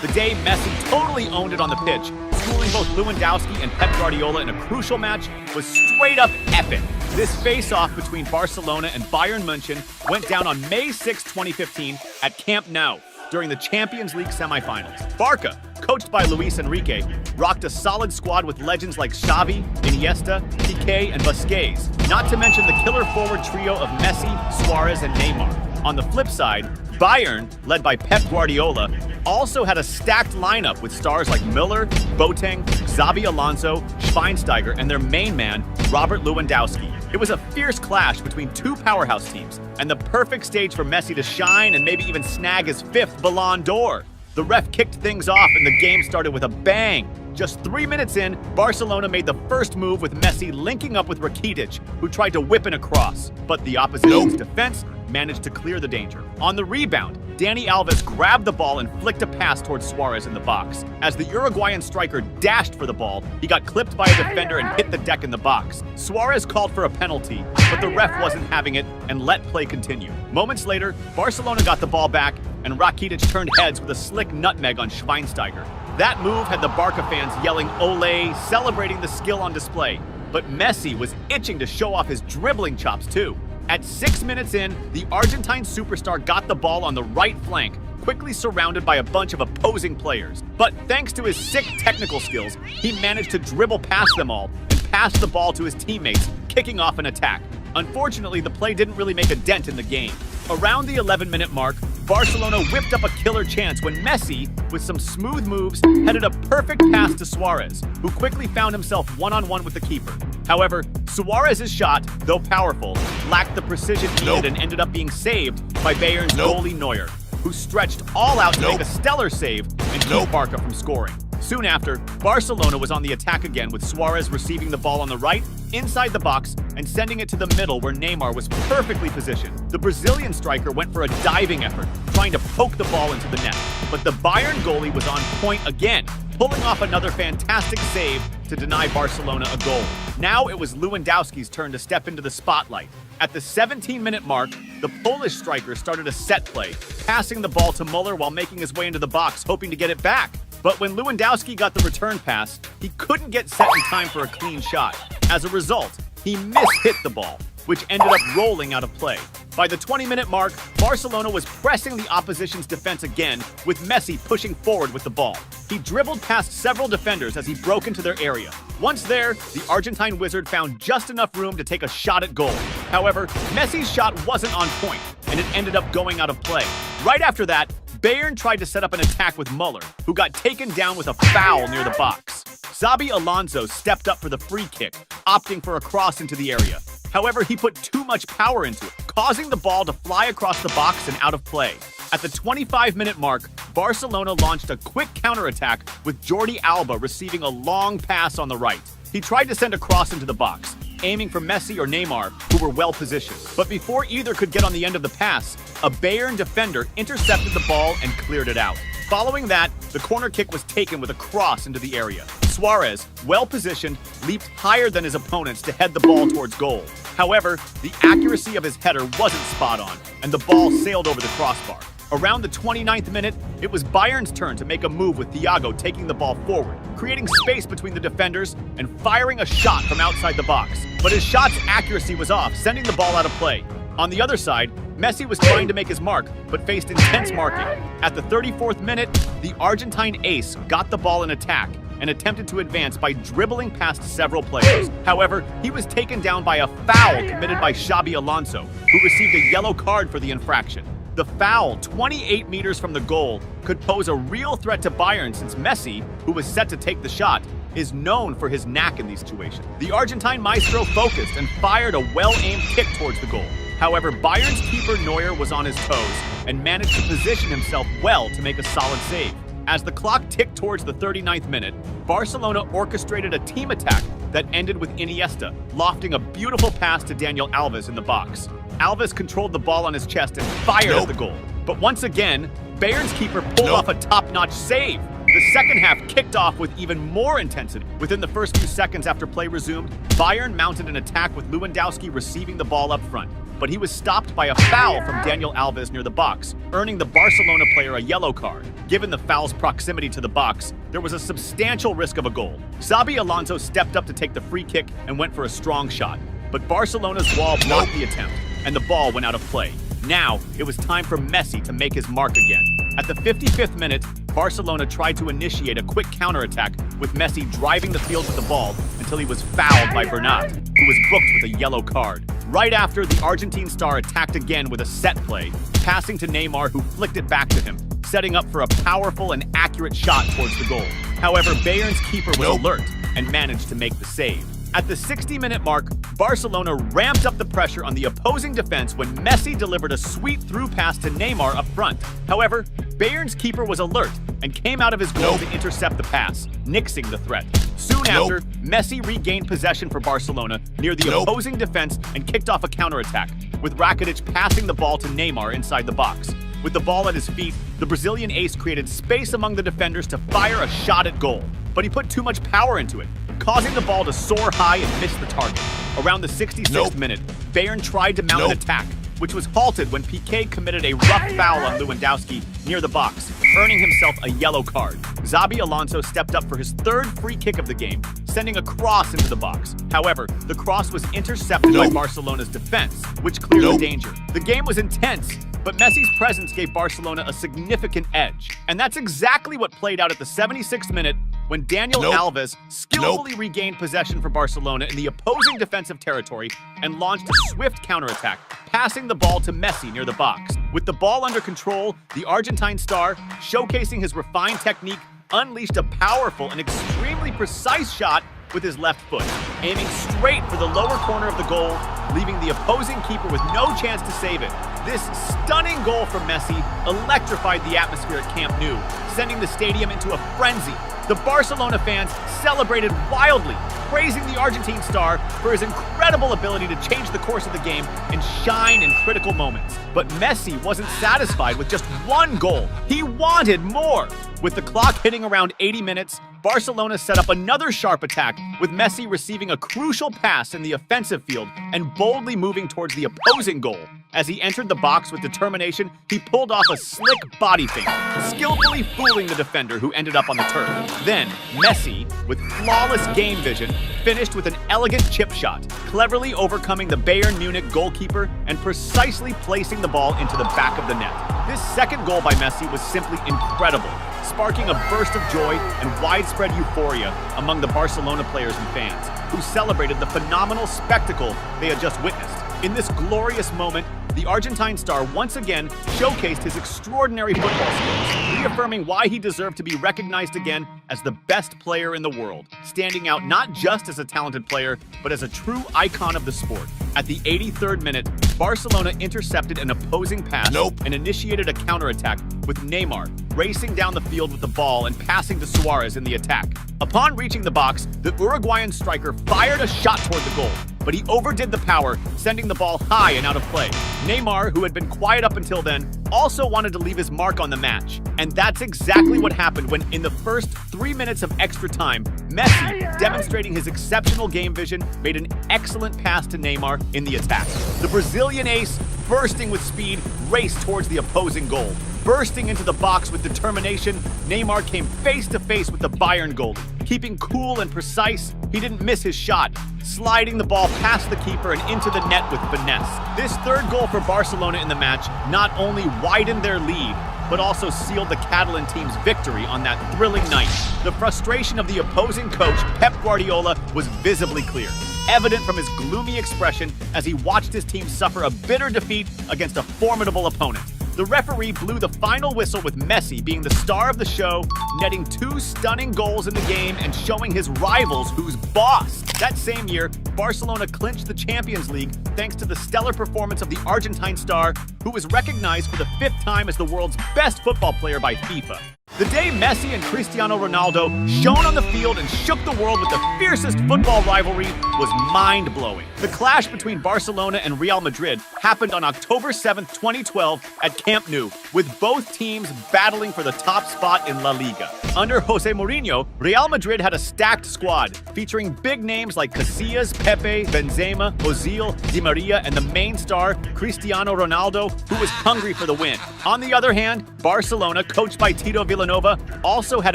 the day Messi totally owned it on the pitch, schooling both Lewandowski and Pep Guardiola in a crucial match, was straight up epic. This face-off between Barcelona and Bayern München went down on May 6, 2015 at Camp Nou during the Champions League semifinals. Barça, coached by Luis Enrique, rocked a solid squad with legends like Xavi, Iniesta, Piqué, and Busquets, not to mention the killer forward trio of Messi, Suarez, and Neymar. On the flip side, Bayern, led by Pep Guardiola, also had a stacked lineup with stars like Müller, Boateng, Xabi Alonso, Schweinsteiger, and their main man, Robert Lewandowski. It was a fierce clash between two powerhouse teams, and the perfect stage for Messi to shine and maybe even snag his 5th Ballon d'Or. The ref kicked things off and the game started with a bang. Just 3 minutes in, Barcelona made the first move with Messi linking up with Rakitic, who tried to whip in a cross, but the opposition's defense managed to clear the danger. On the rebound, Dani Alves grabbed the ball and flicked a pass towards Suarez in the box. As the Uruguayan striker dashed for the ball, he got clipped by a defender and hit the deck in the box. Suarez called for a penalty, but the ref wasn't having it and let play continue. Moments later, Barcelona got the ball back and Rakitic turned heads with a slick nutmeg on Schweinsteiger. That move had the Barca fans yelling "Ole," celebrating the skill on display. But Messi was itching to show off his dribbling chops too. At 6 minutes in, the Argentine superstar got the ball on the right flank, quickly surrounded by a bunch of opposing players. But thanks to his sick technical skills, he managed to dribble past them all and pass the ball to his teammates, kicking off an attack. Unfortunately, the play didn't really make a dent in the game. Around the 11-minute mark, Barcelona whipped up a killer chance when Messi, with some smooth moves, headed a perfect pass to Suarez, who quickly found himself one-on-one with the keeper. However, Suarez's shot, though powerful, lacked the precision needed and ended up being saved by Bayern's goalie Neuer, who stretched all out to make a stellar save and keep Barca from scoring. Soon after, Barcelona was on the attack again with Suarez receiving the ball on the right, inside the box, and sending it to the middle where Neymar was perfectly positioned. The Brazilian striker went for a diving effort, trying to poke the ball into the net. But the Bayern goalie was on point again, pulling off another fantastic save to deny Barcelona a goal. Now it was Lewandowski's turn to step into the spotlight. At the 17-minute mark, the Polish striker started a set play, passing the ball to Müller while making his way into the box, hoping to get it back. But when Lewandowski got the return pass, he couldn't get set in time for a clean shot. As a result, he mishit the ball, which ended up rolling out of play. By the 20-minute mark, Barcelona was pressing the opposition's defense again, with Messi pushing forward with the ball. He dribbled past several defenders as he broke into their area. Once there, the Argentine wizard found just enough room to take a shot at goal. However, Messi's shot wasn't on point, and it ended up going out of play. Right after that, Bayern tried to set up an attack with Müller, who got taken down with a foul near the box. Xabi Alonso stepped up for the free kick, opting for a cross into the area. However, he put too much power into it, causing the ball to fly across the box and out of play. At the 25-minute mark, Barcelona launched a quick counterattack with Jordi Alba receiving a long pass on the right. He tried to send a cross into the box, aiming for Messi or Neymar, who were well positioned. But before either could get on the end of the pass, a Bayern defender intercepted the ball and cleared it out. Following that, the corner kick was taken with a cross into the area. Suarez, well positioned, leaped higher than his opponents to head the ball towards goal. However, the accuracy of his header wasn't spot on, and the ball sailed over the crossbar. Around the 29th minute, it was Bayern's turn to make a move with Thiago taking the ball forward, creating space between the defenders and firing a shot from outside the box. But his shot's accuracy was off, sending the ball out of play. On the other side, Messi was trying to make his mark, but faced intense marking. At the 34th minute, the Argentine ace got the ball in attack and attempted to advance by dribbling past several players. However, he was taken down by a foul committed by Xabi Alonso, who received a yellow card for the infraction. The foul, 28 meters from the goal, could pose a real threat to Bayern since Messi, who was set to take the shot, is known for his knack in these situations. The Argentine maestro focused and fired a well-aimed kick towards the goal. However, Bayern's keeper Neuer was on his toes and managed to position himself well to make a solid save. As the clock ticked towards the 39th minute, Barcelona orchestrated a team attack that ended with Iniesta lofting a beautiful pass to Daniel Alves in the box. Alves controlled the ball on his chest and fired at the goal. But once again, Bayern's keeper pulled off a top-notch save. The second half kicked off with even more intensity. Within the first few seconds after play resumed, Bayern mounted an attack with Lewandowski receiving the ball up front. but he was stopped by a foul from Daniel Alves near the box, earning the Barcelona player a yellow card. Given the foul's proximity to the box, there was a substantial risk of a goal. Xabi Alonso stepped up to take the free kick and went for a strong shot, but Barcelona's wall blocked the attempt, and the ball went out of play. Now, it was time for Messi to make his mark again. At the 55th minute, Barcelona tried to initiate a quick counterattack with Messi driving the field with the ball until he was fouled by Bernat, who was booked with a yellow card. Right after, the Argentine star attacked again with a set play, passing to Neymar, who flicked it back to him, setting up for a powerful and accurate shot towards the goal. However, Bayern's keeper was alert and managed to make the save. At the 60-minute mark, Barcelona ramped up the pressure on the opposing defense when Messi delivered a sweet through pass to Neymar up front. However, Bayern's keeper was alert and came out of his goal to intercept the pass, nixing the threat. Soon after, Messi regained possession for Barcelona near the opposing defense and kicked off a counterattack, with Rakitic passing the ball to Neymar inside the box. With the ball at his feet, the Brazilian ace created space among the defenders to fire a shot at goal, but he put too much power into it, causing the ball to soar high and miss the target. Around the 66th minute, Bayern tried to mount an attack, which was halted when Piqué committed a rough foul on Lewandowski near the box, earning himself a yellow card. Xabi Alonso stepped up for his third free kick of the game, sending a cross into the box. However, the cross was intercepted by Barcelona's defense, which cleared the danger. The game was intense, but Messi's presence gave Barcelona a significant edge. And that's exactly what played out at the 76th minute when Daniel Alves skillfully regained possession for Barcelona in the opposing defensive territory and launched a swift counterattack, passing the ball to Messi near the box. With the ball under control, the Argentine star, showcasing his refined technique, unleashed a powerful and extremely precise shot with his left foot, aiming straight for the lower corner of the goal, leaving the opposing keeper with no chance to save it. This stunning goal from Messi electrified the atmosphere at Camp Nou, sending the stadium into a frenzy. The Barcelona fans celebrated wildly, praising the Argentine star for his incredible ability to change the course of the game and shine in critical moments. But Messi wasn't satisfied with just one goal. He wanted more. With the clock hitting around 80 minutes, Barcelona set up another sharp attack, with Messi receiving a crucial pass in the offensive field and boldly moving towards the opposing goal. As he entered the box with determination, he pulled off a slick body feint, skillfully fooling the defender who ended up on the turf. Then, Messi, with flawless game vision, finished with an elegant chip shot, cleverly overcoming the Bayern Munich goalkeeper and precisely placing the ball into the back of the net. This second goal by Messi was simply incredible, sparking a burst of joy and widespread euphoria among the Barcelona players and fans, who celebrated the phenomenal spectacle they had just witnessed. In this glorious moment, the Argentine star once again showcased his extraordinary football skills, reaffirming why he deserved to be recognized again as the best player in the world, standing out not just as a talented player, but as a true icon of the sport. At the 83rd minute, Barcelona intercepted an opposing pass and initiated a counterattack, with Neymar racing down the field with the ball and passing to Suarez in the attack. Upon reaching the box, the Uruguayan striker fired a shot toward the goal, but he overdid the power, sending the ball high and out of play. Neymar, who had been quiet up until then, also wanted to leave his mark on the match. And that's exactly what happened when, in the first 3 minutes of extra time, Messi, demonstrating his exceptional game vision, made an excellent pass to Neymar in the attack. The Brazilian ace, bursting with speed, raced towards the opposing goal. Bursting into the box with determination, Neymar came face to face with the Bayern goalie. Keeping cool and precise, he didn't miss his shot, sliding the ball past the keeper and into the net with finesse. This third goal for Barcelona in the match not only widened their lead, but also sealed the Catalan team's victory on that thrilling night. The frustration of the opposing coach, Pep Guardiola, was visibly clear, evident from his gloomy expression as he watched his team suffer a bitter defeat against a formidable opponent. The referee blew the final whistle with Messi being the star of the show, netting 2 stunning goals in the game and showing his rivals who's boss. That same year, Barcelona clinched the Champions League thanks to the stellar performance of the Argentine star, who was recognized for the 5th time as the world's best football player by FIFA. The day Messi and Cristiano Ronaldo shone on the field and shook the world with the fiercest football rivalry was mind-blowing. The clash between Barcelona and Real Madrid happened on October 7, 2012 at Camp Nou, with both teams battling for the top spot in La Liga. Under Jose Mourinho, Real Madrid had a stacked squad, featuring big names like Casillas, Pepe, Benzema, Ozil, Di Maria, and the main star, Cristiano Ronaldo, who was hungry for the win. On the other hand, Barcelona, coached by Tito Vilanova, also had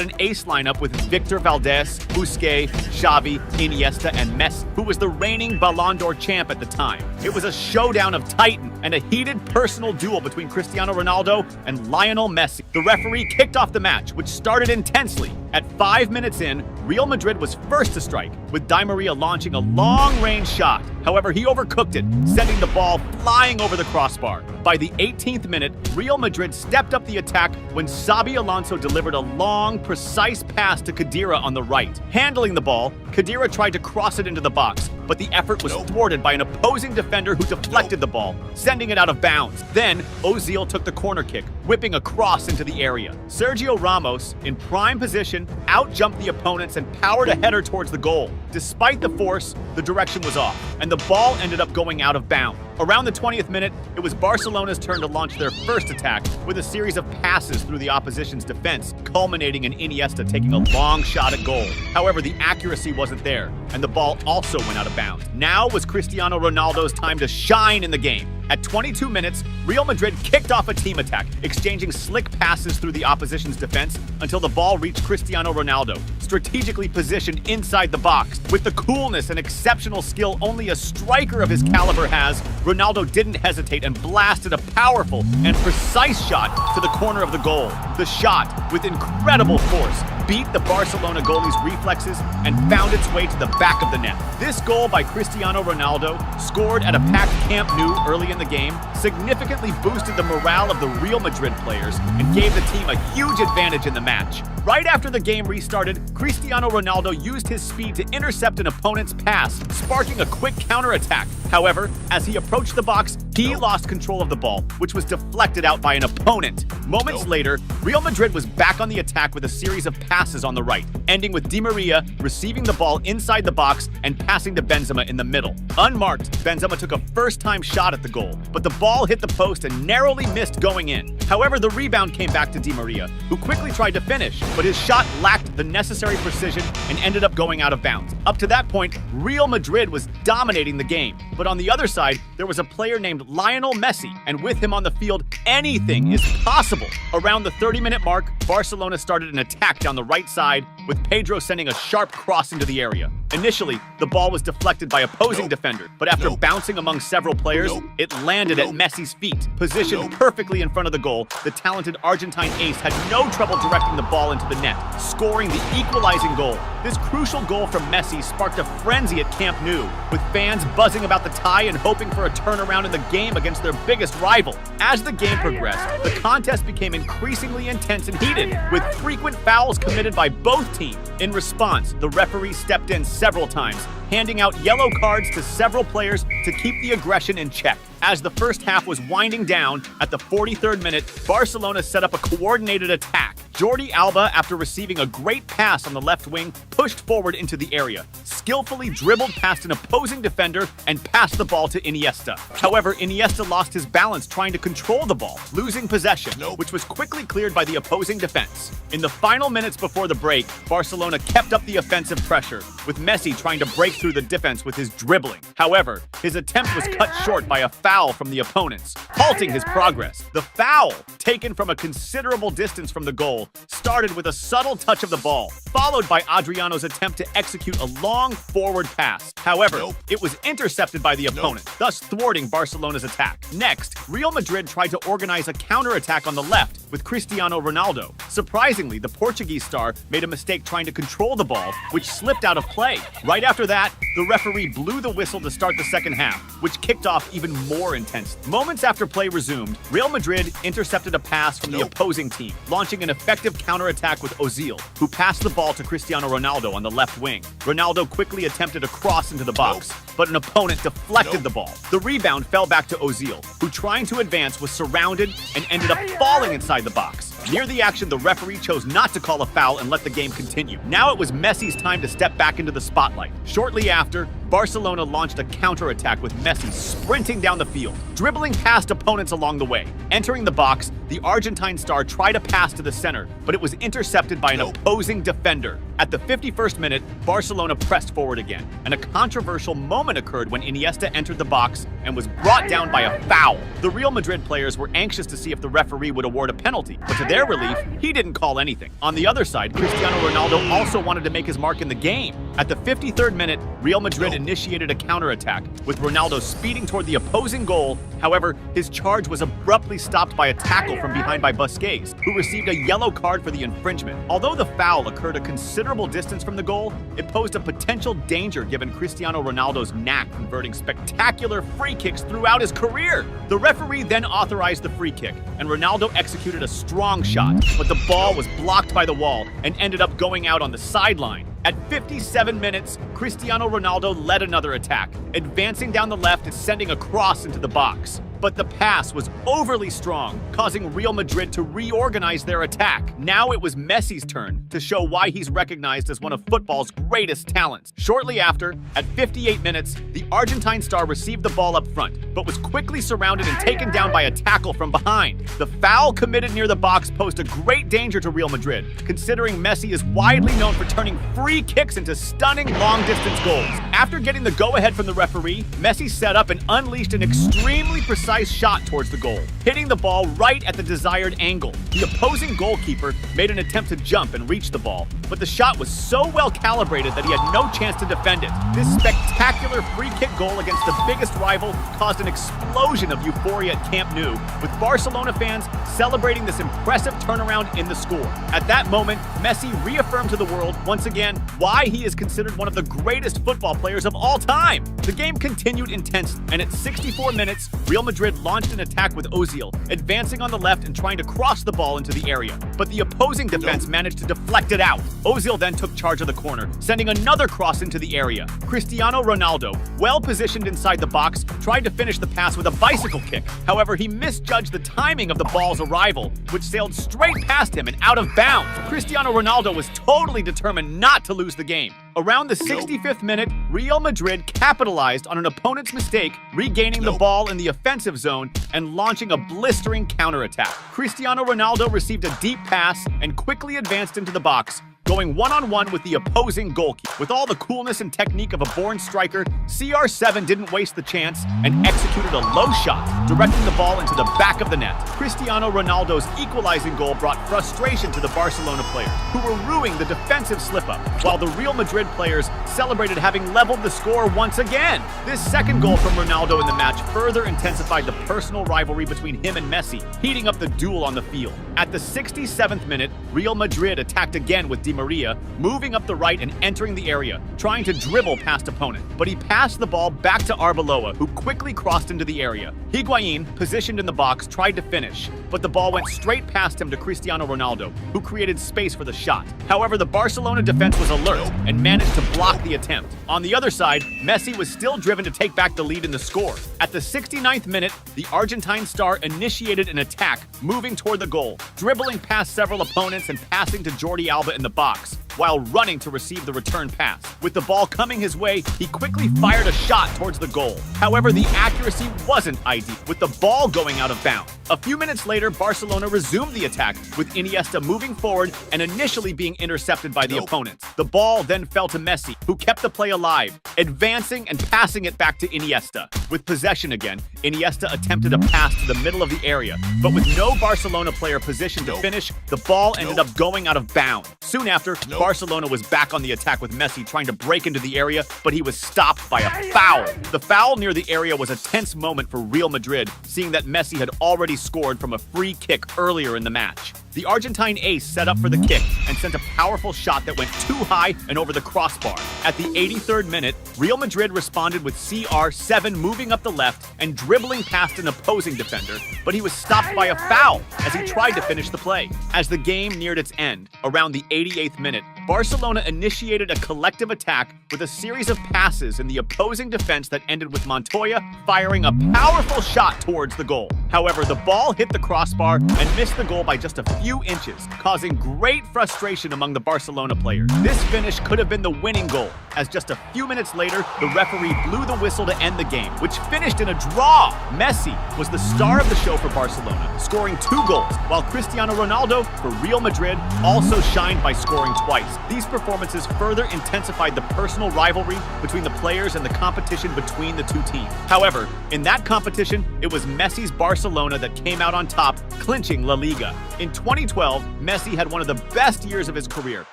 an ace lineup with Victor Valdés, Busquets, Xavi, Iniesta, and Messi, who was the reigning Ballon d'Or champ at the time. It was a showdown of titan and a heated personal duel between Cristiano Ronaldo and Lionel Messi. The referee kicked off the match, which started intensely. At 5 minutes in, Real Madrid was first to strike, with Di Maria launching a long-range shot. However, he overcooked it, sending the ball flying over the crossbar. By the 18th minute, Real Madrid stepped up the attack when Xabi Alonso delivered a long, precise pass to Khedira on the right. Handling the ball, Khedira tried to cross it into the box, but the effort was thwarted by an opposing defender who deflected the ball, sending it out of bounds. Then, Ozil took the corner kick, whipping a cross into the area. Sergio Ramos, in prime position, outjumped the opponents and powered a header towards the goal. Despite the force, the direction was off, and the ball ended up going out of bounds. Around the 20th minute, it was Barcelona's turn to launch their first attack with a series of passes through the opposition's defense, culminating in Iniesta taking a long shot at goal. However, the accuracy wasn't there, and the ball also went out of bounds. Now was Cristiano Ronaldo's time to shine in the game. At 22 minutes, Real Madrid kicked off a team attack, exchanging slick passes through the opposition's defense until the ball reached Cristiano Ronaldo, strategically positioned inside the box. With the coolness and exceptional skill only a striker of his caliber has, Ronaldo didn't hesitate and blasted a powerful and precise shot to the corner of the goal. The shot, with incredible force, beat the Barcelona goalie's reflexes and found its way to the back of the net. This goal by Cristiano Ronaldo, scored at a packed Camp Nou early in the game, significantly boosted the morale of the Real Madrid players and gave the team a huge advantage in the match. Right after the game restarted, Cristiano Ronaldo used his speed to intercept an opponent's pass, sparking a quick counterattack. However, as he approached the box, he lost control of the ball, which was deflected out by an opponent. Moments later, Real Madrid was back on the attack with a series of passes on the right, ending with Di Maria receiving the ball inside the box and passing to Benzema in the middle. Unmarked, Benzema took a first-time shot at the goal, but the ball hit the post and narrowly missed going in. However, the rebound came back to Di Maria, who quickly tried to finish, but his shot lacked the necessary precision and ended up going out of bounds. Up to that point, Real Madrid was dominating the game, but on the other side, there was a player named Lionel Messi, and with him on the field, anything is possible. Around the 30-minute mark, Barcelona started an attack down the right side, with Pedro sending a sharp cross into the area. Initially, the ball was deflected by opposing defender, but after bouncing among several players, it landed at Messi's feet. Positioned perfectly in front of the goal, the talented Argentine ace had no trouble directing the ball into the net, scoring the equalizing goal. This crucial goal from Messi sparked a frenzy at Camp Nou, with fans buzzing about the tie and hoping for a turnaround in the game against their biggest rival. As the game progressed, the contest became increasingly intense and heated, with frequent fouls committed by both teams. In response, the referee stepped in several times, handing out yellow cards to several players to keep the aggression in check. As the first half was winding down, at the 43rd minute, Barcelona set up a coordinated attack. Jordi Alba, after receiving a great pass on the left wing, pushed forward into the area, skillfully dribbled past an opposing defender and passed the ball to Iniesta. However, Iniesta lost his balance trying to control the ball, losing possession, which was quickly cleared by the opposing defense. In the final minutes before the break, Barcelona kept up the offensive pressure, with Messi trying to break through the defense with his dribbling. However, his attempt was cut short by a foul from the opponents, halting his progress. The foul, taken from a considerable distance from the goal, started with a subtle touch of the ball, followed by Adriano's attempt to execute a long forward pass. However, it was intercepted by the opponent, thus thwarting Barcelona's attack. Next, Real Madrid tried to organize a counterattack on the left with Cristiano Ronaldo. Surprisingly, the Portuguese star made a mistake trying to control the ball, which slipped out of play. Right after that, the referee blew the whistle to start the second half, which kicked off even more intense. Moments after play resumed, Real Madrid intercepted a pass from the opposing team, launching an effective counterattack with Ozil, who passed the ball to Cristiano Ronaldo on the left wing. Ronaldo quickly attempted a cross into the box, but an opponent deflected the ball. The rebound fell back to Ozil, who, trying to advance, was surrounded and ended up falling inside the box. Near the action, the referee chose not to call a foul and let the game continue. Now it was Messi's time to step back into the spotlight. Shortly after, Barcelona launched a counterattack with Messi sprinting down the field, dribbling past opponents along the way. Entering the box, the Argentine star tried a pass to the center, but it was intercepted by an opposing defender. At the 51st minute, Barcelona pressed forward again, and a controversial moment occurred when Iniesta entered the box and was brought down by a foul. The Real Madrid players were anxious to see if the referee would award a penalty, but to their relief, he didn't call anything. On the other side, Cristiano Ronaldo also wanted to make his mark in the game. At the 53rd minute, Real Madrid initiated a counterattack, with Ronaldo speeding toward the opposing goal. However, his charge was abruptly stopped by a tackle from behind by Busquets, who received a yellow card for the infringement. Although the foul occurred a considerable distance from the goal, it posed a potential danger given Cristiano Ronaldo's knack converting spectacular free kicks throughout his career. The referee then authorized the free kick, and Ronaldo executed a strong shot, but the ball was blocked by the wall and ended up going out on the sideline. At 57 minutes, Cristiano Ronaldo led another attack, advancing down the left and sending a cross into the box. But the pass was overly strong, causing Real Madrid to reorganize their attack. Now it was Messi's turn to show why he's recognized as one of football's greatest talents. Shortly after, at 58 minutes, the Argentine star received the ball up front, but was quickly surrounded and taken down by a tackle from behind. The foul committed near the box posed a great danger to Real Madrid, considering Messi is widely known for turning free kicks into stunning long-distance goals. After getting the go-ahead from the referee, Messi set up and unleashed an extremely precise shot towards the goal, hitting the ball right at the desired angle. The opposing goalkeeper made an attempt to jump and reach the ball, but the shot was so well calibrated that he had no chance to defend it. This spectacular free kick goal against the biggest rival caused an explosion of euphoria at Camp Nou, with Barcelona fans celebrating this impressive turnaround in the score. At that moment, Messi reaffirmed to the world once again why he is considered one of the greatest football players of all time. The game continued intense, and at 64 minutes, Real Madrid launched an attack with Ozil, advancing on the left and trying to cross the ball into the area. But the opposing defense managed to deflect it out. Ozil then took charge of the corner, sending another cross into the area. Cristiano Ronaldo, well positioned inside the box, tried to finish the pass with a bicycle kick. However, he misjudged the timing of the ball's arrival, which sailed straight past him and out of bounds. Cristiano Ronaldo was totally determined not to lose the game. Around the 65th minute, Real Madrid capitalized on an opponent's mistake, regaining the ball in the offensive zone and launching a blistering counterattack. Cristiano Ronaldo received a deep pass and quickly advanced into the box, going one-on-one with the opposing goalkeeper. With all the coolness and technique of a born striker, CR7 didn't waste the chance and executed a low shot, directing the ball into the back of the net. Cristiano Ronaldo's equalizing goal brought frustration to the Barcelona players, who were ruining the defensive slip-up, while the Real Madrid players celebrated having leveled the score once again. This second goal from Ronaldo in the match further intensified the personal rivalry between him and Messi, heating up the duel on the field. At the 67th minute, Real Madrid attacked again with Di Maria, moving up the right and entering the area, trying to dribble past opponent. But he passed the ball back to Arbeloa, who quickly crossed into the area. Higuain, positioned in the box, tried to finish, but the ball went straight past him to Cristiano Ronaldo, who created space for the shot. However, the Barcelona defense was alert and managed to block the attempt. On the other side, Messi was still driven to take back the lead in the score. At the 69th minute, the Argentine star initiated an attack, moving toward the goal, dribbling past several opponents and passing to Jordi Alba in the box, while running to receive the return pass. With the ball coming his way, he quickly fired a shot towards the goal. However, the accuracy wasn't ideal, with the ball going out of bounds. A few minutes later, Barcelona resumed the attack, with Iniesta moving forward and initially being intercepted by the opponents. The ball then fell to Messi, who kept the play alive, advancing and passing it back to Iniesta. With possession again, Iniesta attempted a pass to the middle of the area, but with no Barcelona player positioned to finish, the ball ended up going out of bounds. Soon after, Barcelona was back on the attack with Messi trying to break into the area, but he was stopped by a foul. The foul near the area was a tense moment for Real Madrid, seeing that Messi had already scored from a free kick earlier in the match. The Argentine ace set up for the kick and sent a powerful shot that went too high and over the crossbar. At the 83rd minute, Real Madrid responded with CR7 moving up the left and dribbling past an opposing defender, but he was stopped by a foul as he tried to finish the play. As the game neared its end, around the 88th minute, Barcelona initiated a collective attack with a series of passes in the opposing defense that ended with Montoya firing a powerful shot towards the goal. However, the ball hit the crossbar and missed the goal by just a few few inches, causing great frustration among the Barcelona players. This finish could have been the winning goal, as just a few minutes later, the referee blew the whistle to end the game, which finished in a draw. Messi was the star of the show for Barcelona, scoring 2 goals, while Cristiano Ronaldo for Real Madrid also shined by scoring twice. These performances further intensified the personal rivalry between the players and the competition between the two teams. However, in that competition, it was Messi's Barcelona that came out on top, clinching La Liga. In 2012, Messi had one of the best years of his career,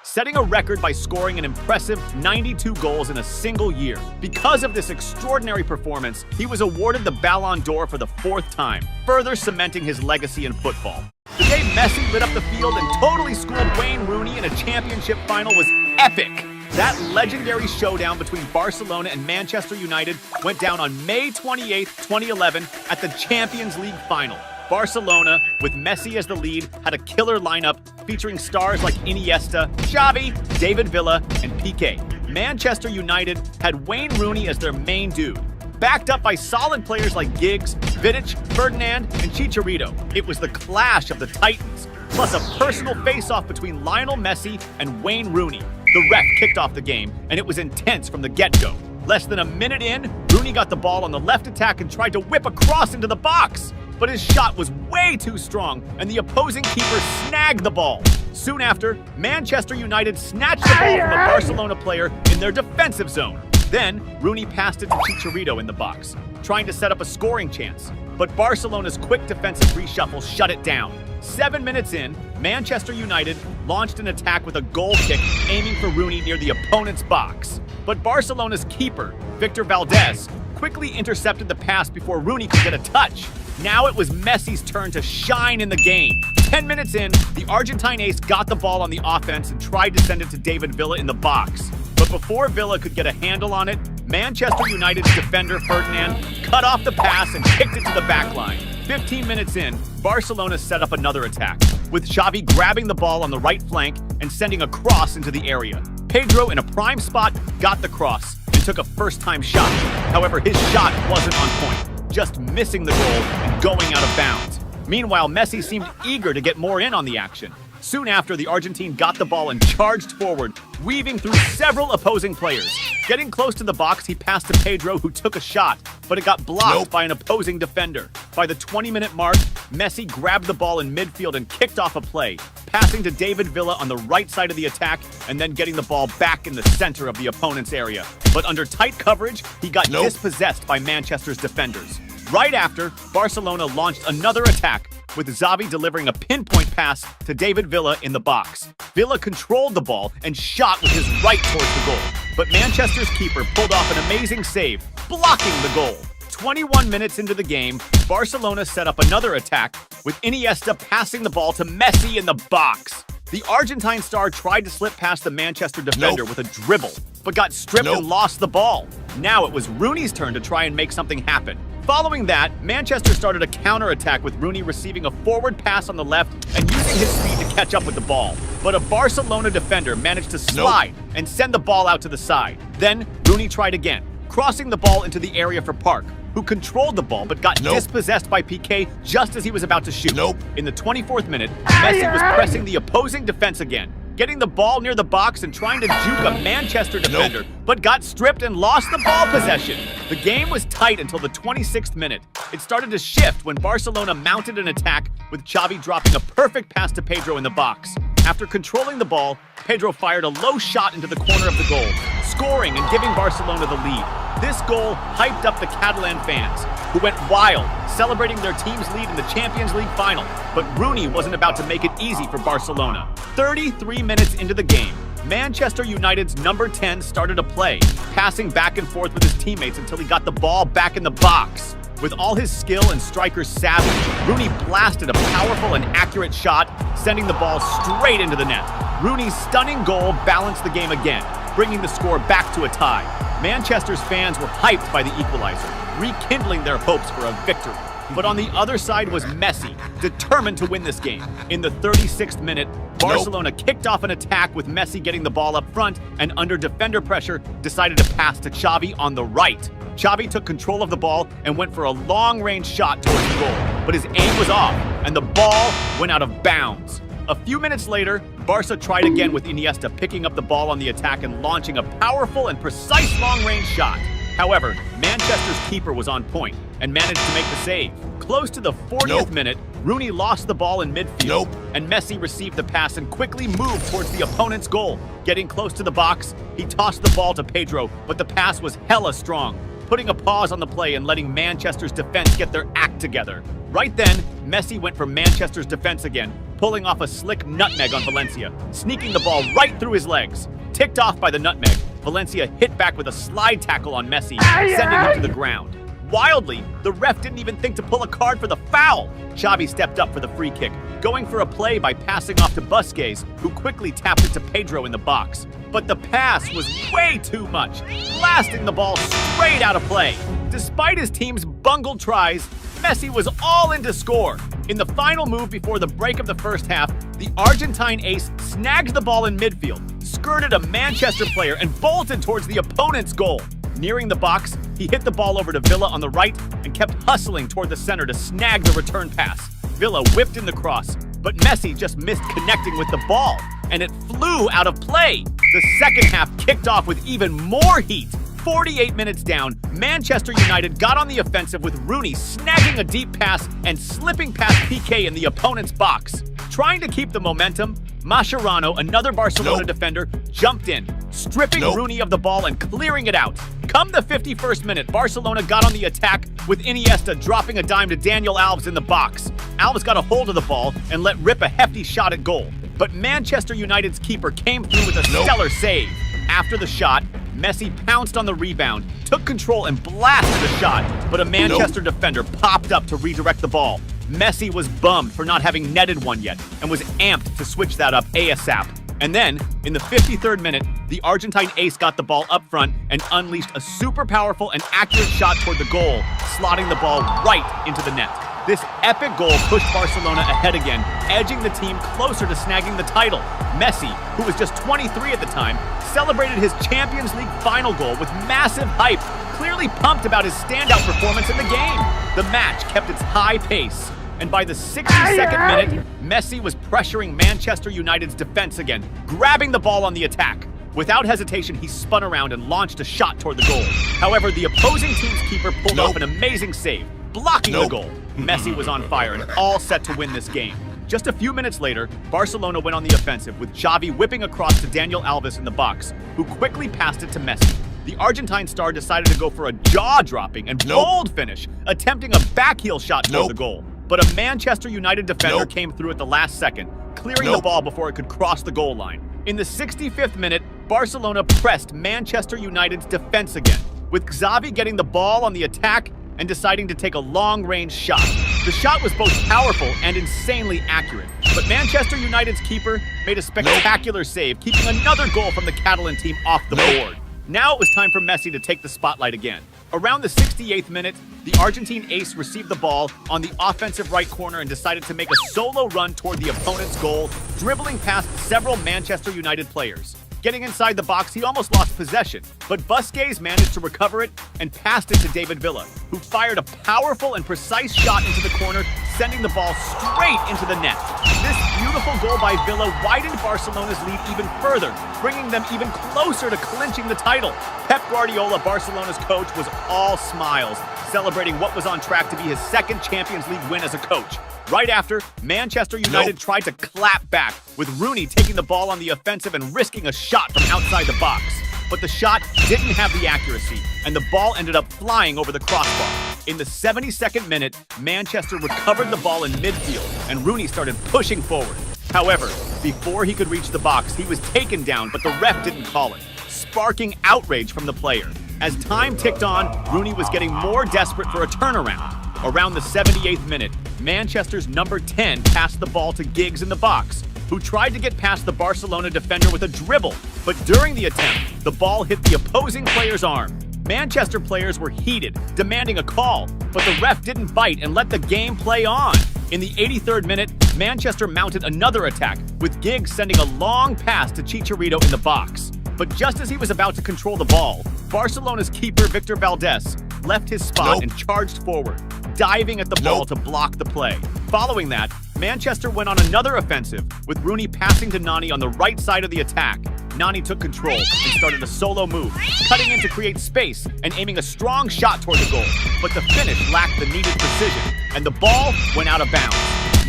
setting a record by scoring an impressive 92 goals in a single year. Because of this extraordinary performance, he was awarded the Ballon d'Or for the 4th time, further cementing his legacy in football. The day Messi lit up the field and totally schooled Wayne Rooney in a championship final was epic. That legendary showdown between Barcelona and Manchester United went down on May 28, 2011 at the Champions League final. Barcelona, with Messi as the lead, had a killer lineup featuring stars like Iniesta, Xavi, David Villa, and Piqué. Manchester United had Wayne Rooney as their main dude, backed up by solid players like Giggs, Vidic, Ferdinand, and Chicharito. It was the clash of the Titans, plus a personal face-off between Lionel Messi and Wayne Rooney. The ref kicked off the game, and it was intense from the get-go. Less than a minute in, Rooney got the ball on the left attack and tried to whip a cross into the box. But his shot was way too strong, and the opposing keeper snagged the ball. Soon after, Manchester United snatched the ball from a Barcelona player in their defensive zone. Then, Rooney passed it to Chicharito in the box, trying to set up a scoring chance. But Barcelona's quick defensive reshuffle shut it down. 7 minutes in, Manchester United launched an attack with a goal kick aiming for Rooney near the opponent's box. But Barcelona's keeper, Victor Valdez, quickly intercepted the pass before Rooney could get a touch. Now it was Messi's turn to shine in the game. 10 minutes in, the Argentine ace got the ball on the offense and tried to send it to David Villa in the box. But before Villa could get a handle on it, Manchester United's defender Ferdinand cut off the pass and kicked it to the back line. 15 minutes in, Barcelona set up another attack, with Xavi grabbing the ball on the right flank and sending a cross into the area. Pedro, in a prime spot, got the cross and took a first-time shot. However, his shot wasn't on point, just missing the goal and going out of bounds. Meanwhile, Messi seemed eager to get more in on the action. Soon after, the Argentine got the ball and charged forward, weaving through several opposing players. Getting close to the box, he passed to Pedro, who took a shot, but it got blocked by an opposing defender. By the 20-minute mark, Messi grabbed the ball in midfield and kicked off a play, passing to David Villa on the right side of the attack and then getting the ball back in the center of the opponent's area. But under tight coverage, he got dispossessed by Manchester's defenders. Right after, Barcelona launched another attack, with Xavi delivering a pinpoint pass to David Villa in the box. Villa controlled the ball and shot with his right towards the goal, but Manchester's keeper pulled off an amazing save, blocking the goal. 21 minutes into the game, Barcelona set up another attack, with Iniesta passing the ball to Messi in the box. The Argentine star tried to slip past the Manchester defender with a dribble, but got stripped and lost the ball. Now it was Rooney's turn to try and make something happen. Following that, Manchester started a counter-attack with Rooney receiving a forward pass on the left and using his speed to catch up with the ball. But a Barcelona defender managed to slide and send the ball out to the side. Then, Rooney tried again, crossing the ball into the area for Park, who controlled the ball but got dispossessed by Piqué just as he was about to shoot. In the 24th minute, Messi was pressing the opposing defense again, getting the ball near the box and trying to juke a Manchester defender, but got stripped and lost the ball possession. The game was tight until the 26th minute. It started to shift when Barcelona mounted an attack, with Xavi dropping a perfect pass to Pedro in the box. After controlling the ball, Pedro fired a low shot into the corner of the goal, scoring and giving Barcelona the lead. This goal hyped up the Catalan fans, who went wild, celebrating their team's lead in the Champions League final. But Rooney wasn't about to make it easy for Barcelona. 33 minutes into the game, Manchester United's number 10 started to play, passing back and forth with his teammates until he got the ball back in the box. With all his skill and striker's savvy, Rooney blasted a powerful and accurate shot, sending the ball straight into the net. Rooney's stunning goal balanced the game again, bringing the score back to a tie. Manchester's fans were hyped by the equalizer, rekindling their hopes for a victory. But on the other side was Messi, determined to win this game. In the 36th minute, Barcelona kicked off an attack with Messi getting the ball up front and under defender pressure decided to pass to Xavi on the right. Xavi took control of the ball and went for a long-range shot towards the goal, but his aim was off and the ball went out of bounds. A few minutes later, Barça tried again with Iniesta picking up the ball on the attack and launching a powerful and precise long-range shot. However, Manchester's keeper was on point and managed to make the save. Close to the 40th minute, Rooney lost the ball in midfield, and Messi received the pass and quickly moved towards the opponent's goal. Getting close to the box, he tossed the ball to Pedro, but the pass was hella strong, putting a pause on the play and letting Manchester's defense get their act together. Right then, Messi went for Manchester's defense again, pulling off a slick nutmeg on Valencia, sneaking the ball right through his legs. Ticked off by the nutmeg, Valencia hit back with a slide tackle on Messi, sending him to the ground. Wildly, the ref didn't even think to pull a card for the foul. Xavi stepped up for the free kick, going for a play by passing off to Busquets, who quickly tapped it to Pedro in the box. But the pass was way too much, blasting the ball straight out of play. Despite his team's bungled tries, Messi was all in to score. In the final move before the break of the first half, the Argentine ace snagged the ball in midfield, skirted a Manchester player, and bolted towards the opponent's goal. Nearing the box, he hit the ball over to Villa on the right and kept hustling toward the center to snag the return pass. Villa whipped in the cross, but Messi just missed connecting with the ball, and it flew out of play. The second half kicked off with even more heat. 48 minutes down, Manchester United got on the offensive with Rooney snagging a deep pass and slipping past Piqué in the opponent's box. Trying to keep the momentum, Mascherano, another Barcelona defender, jumped in, stripping Rooney of the ball and clearing it out. Come the 51st minute, Barcelona got on the attack with Iniesta dropping a dime to Daniel Alves in the box. Alves got a hold of the ball and let rip a hefty shot at goal. But Manchester United's keeper came through with a stellar save. After the shot, Messi pounced on the rebound, took control and blasted the shot, but a Manchester defender popped up to redirect the ball. Messi was bummed for not having netted one yet and was amped to switch that up ASAP. And then, in the 53rd minute, the Argentine ace got the ball up front and unleashed a super powerful and accurate shot toward the goal, slotting the ball right into the net. This epic goal pushed Barcelona ahead again, edging the team closer to snagging the title. Messi, who was just 23 at the time, celebrated his Champions League final goal with massive hype, clearly pumped about his standout performance in the game. The match kept its high pace, and by the 62nd minute, Messi was pressuring Manchester United's defense again, grabbing the ball on the attack. Without hesitation, he spun around and launched a shot toward the goal. However, the opposing team's keeper pulled off an amazing save, blocking the goal. Messi was on fire and all set to win this game. Just a few minutes later, Barcelona went on the offensive with Xavi whipping across to Daniel Alves in the box, who quickly passed it to Messi. The Argentine star decided to go for a jaw-dropping and bold finish, attempting a backheel shot toward the goal. But a Manchester United defender came through at the last second, clearing the ball before it could cross the goal line. In the 65th minute, Barcelona pressed Manchester United's defense again, with Xavi getting the ball on the attack and deciding to take a long-range shot. The shot was both powerful and insanely accurate, but Manchester United's keeper made a spectacular save, keeping another goal from the Catalan team off the board. Now it was time for Messi to take the spotlight again. Around the 68th minute, the Argentine ace received the ball on the offensive right corner and decided to make a solo run toward the opponent's goal, dribbling past several Manchester United players. Getting inside the box, he almost lost possession, but Busquets managed to recover it and passed it to David Villa, who fired a powerful and precise shot into the corner, sending the ball straight into the net. This beautiful goal by Villa widened Barcelona's lead even further, bringing them even closer to clinching the title. Pep Guardiola, Barcelona's coach, was all smiles, celebrating what was on track to be his second Champions League win as a coach. Right after, Manchester United tried to clap back, with Rooney taking the ball on the offensive and risking a shot from outside the box. But the shot didn't have the accuracy, and the ball ended up flying over the crossbar. In the 72nd minute, Manchester recovered the ball in midfield, and Rooney started pushing forward. However, before he could reach the box, he was taken down, but the ref didn't call it, sparking outrage from the player. As time ticked on, Rooney was getting more desperate for a turnaround. Around the 78th minute, Manchester's number 10 passed the ball to Giggs in the box, who tried to get past the Barcelona defender with a dribble, but during the attempt, the ball hit the opposing player's arm. Manchester players were heated, demanding a call, but the ref didn't bite and let the game play on. In the 83rd minute, Manchester mounted another attack, with Giggs sending a long pass to Chicharito in the box. But just as he was about to control the ball, Barcelona's keeper Victor Valdés left his spot and charged forward, diving at the ball to block the play. Following that, Manchester went on another offensive, with Rooney passing to Nani on the right side of the attack. Nani took control and started a solo move, cutting in to create space and aiming a strong shot toward the goal. But the finish lacked the needed precision, and the ball went out of bounds.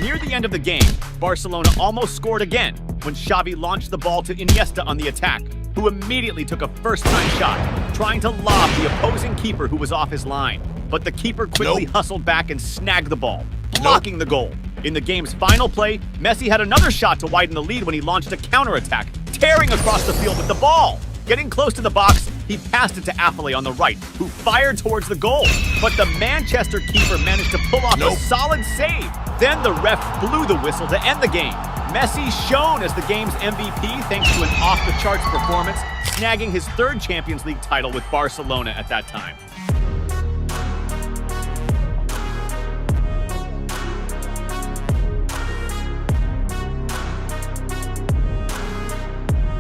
Near the end of the game, Barcelona almost scored again when Xavi launched the ball to Iniesta on the attack, who immediately took a first-time shot, trying to lob the opposing keeper who was off his line. But the keeper quickly hustled back and snagged the ball, blocking the goal. In the game's final play, Messi had another shot to widen the lead when he launched a counterattack, tearing across the field with the ball. Getting close to the box, he passed it to Affley on the right, who fired towards the goal. But the Manchester keeper managed to pull off a solid save. Then the ref blew the whistle to end the game. Messi shone as the game's MVP thanks to an off-the-charts performance, snagging his third Champions League title with Barcelona at that time.